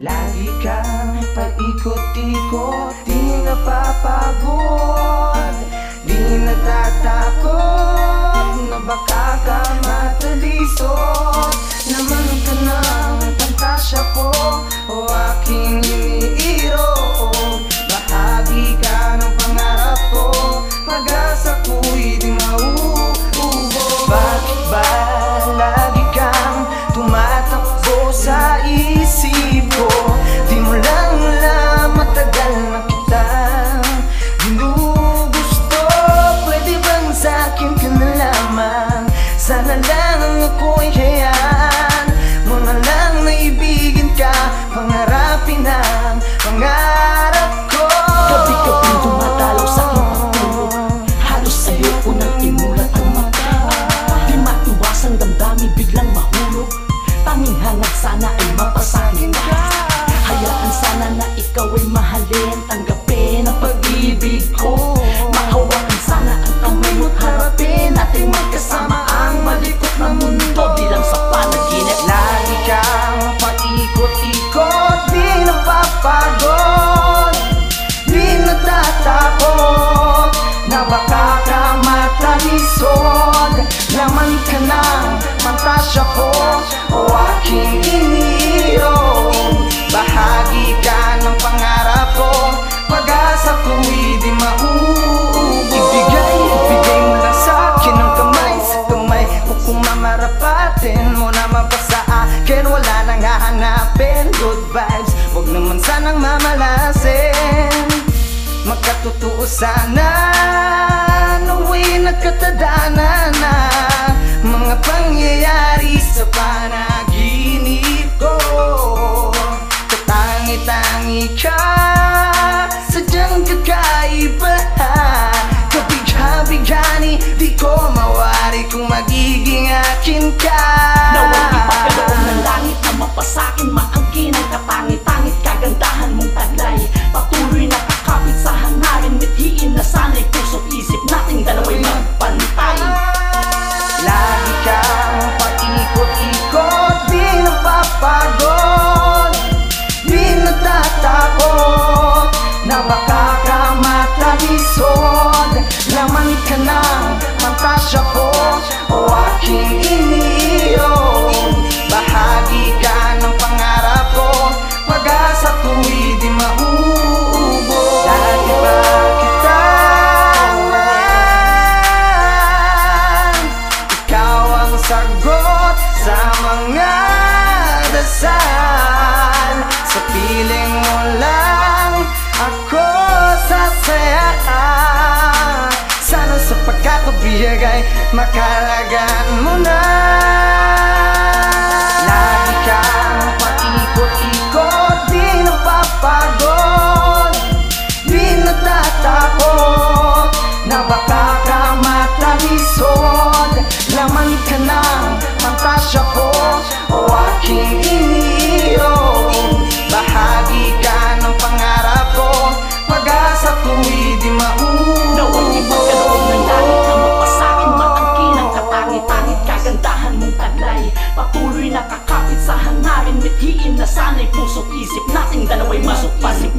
Lagi kang paikot-ikot, di napapagod, di natatakot na baka ka matalisod. Naman ka ng pantasya ko o aking iniirog. Bahagi ka ng pangarap ko, pag-asa ko'y di mauubos. Bakit ba lagi kang tumatakbo sa isip ko? Di mo lang alam, matagal na kitang ginugusto. Pwede bang sa'kin ka na lamang? Sana lang ako'y hayaan mo na lang na ibigin ka. Pangarapin ang pangarap ko. Gabi-gabing dumadalaw sa'king pagtulog, halos sa'yo ko nang imulat ang mata. Di maiwasang damdamin biglang mahulog, tanging hangad sana ay mapasakin ka. Hayaan sana na ikaw ay mahalin, tanggapin ang pag-ibig ko. Mahawakan sana ang kamay mo't harapin natin magkasama ang malikot na mundo, di lang sa panaginip. Lagi kang paikot-ikot, di napapagod, di natatakot na baka ka matalisod. Laman ka ng pantasya ko o aking iniirog. Bahagi ka ng pangarap ko, pag-asa ko'y di mauubos. Ibigay mo lang sa'kin ang kamay sa kamay o kung mamarapatin mo na mapasa akin, wala nang hahanapin. Good vibes, huwag naman sanang mamalasin. Magkatotoo sana, nawa'y nagkatadana na mga pangyayari sa panaginip ko. Katangi-tangi ka, sadyang kakaiba. Kabigha-bighani, di ko mawari kung magiging akin ka. Nawang ipagkaloob ng langit na mapasakin, maangkin ang katangi-tangit kagandahan mong taglay. Patuloy na kakapit sa hangarin, mithiin na sana'y puso't isip nating dalawa'y magpantay. Lagi kang paikot-ikot, di napapagod, di natatakot na baka ka matalisod. Laman ka ng pantasya ko o aking iniirog. Bahagi ka ng pangarap ko, pag-asa ko'y di mauubos. Dati ba kita man, ikaw ang sagot sa mga dasal. Sa piling mo lang ako sasaya. Sana sa pagkakabiyag ay makalagan mo na. Lagi kang paikot-ikot, di napapagod, di natatakot na baka ka matalisod. Laman ka ng pantasya ko o aking iniirog. Bahagi ka ng pangarap ko, pag-asa ko'y di mauubos. Nawang ipagkaloob ng langit na mapasakin, maangkin ang katangi-tangit kagandahan mong taglay. Patuloy na kakapit sa hangarin, mithiin na sana'y puso't isip nating dalawa'y masukpasin.